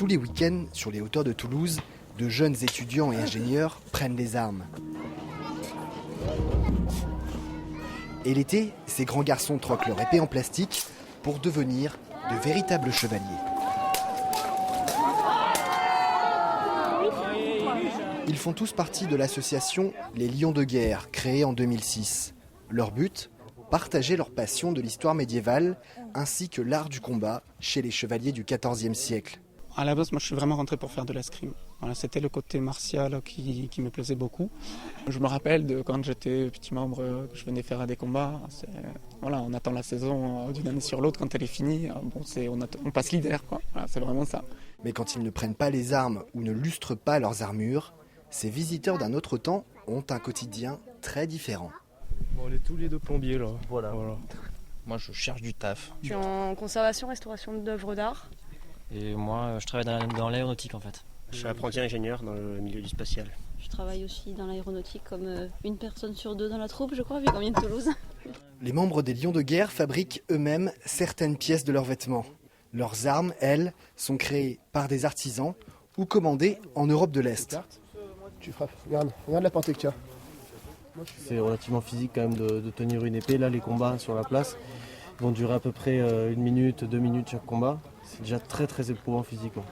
les week-ends, sur les hauteurs de Toulouse, de jeunes étudiants et ingénieurs prennent les armes. Et l'été, ces grands garçons troquent leur épée en plastique pour devenir de véritables chevaliers. Ils font tous partie de l'association Les Lions de Guerre, créée en 2006. Leur but ? Partager leur passion de l'histoire médiévale ainsi que l'art du combat chez les chevaliers du XIVe siècle. À la base, moi je suis vraiment rentré pour faire de l'escrime. Voilà, c'était le côté martial qui me plaisait beaucoup. Je me rappelle de quand j'étais petit membre, que je venais faire des combats. Voilà, on attend la saison d'une année sur l'autre quand elle est finie. Bon, on passe l'hiver, quoi. Voilà, c'est vraiment ça. Mais quand ils ne prennent pas les armes ou ne lustrent pas leurs armures, ces visiteurs d'un autre temps ont un quotidien très différent. Bon, on est tous les deux plombiers là. Voilà. Moi je cherche du taf. Je suis en conservation, restauration d'œuvres d'art. Et moi je travaille dans l'aéronautique en fait. Je suis apprenti ingénieur dans le milieu du spatial. Je travaille aussi dans l'aéronautique comme une personne sur deux dans la troupe, je crois, vu qu'on vient de Toulouse. Les membres des Lions de Guerre fabriquent eux-mêmes certaines pièces de leurs vêtements. Leurs armes, elles, sont créées par des artisans ou commandées en Europe de l'Est. Tu frappes. Regarde la portée que tu as. C'est relativement physique quand même de tenir une épée. Là, les combats sur la place vont durer à peu près 1 minute, 2 minutes chaque combat. C'est déjà très très éprouvant physiquement.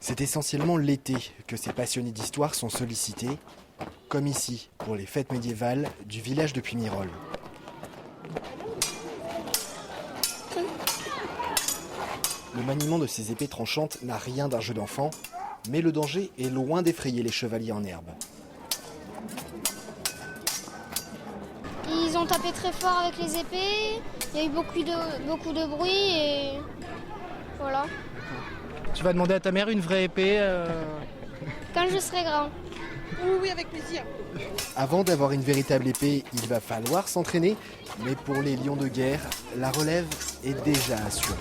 C'est essentiellement l'été que ces passionnés d'histoire sont sollicités, comme ici pour les fêtes médiévales du village de Puymirol. Le maniement de ces épées tranchantes n'a rien d'un jeu d'enfant, mais le danger est loin d'effrayer les chevaliers en herbe. Ils ont tapé très fort avec les épées, il y a eu beaucoup de bruit et voilà. Tu vas demander à ta mère une vraie épée Quand je serai grand. Oui, avec plaisir. Avant d'avoir une véritable épée, il va falloir s'entraîner, mais pour les Lions de Guerre, la relève est déjà assurée.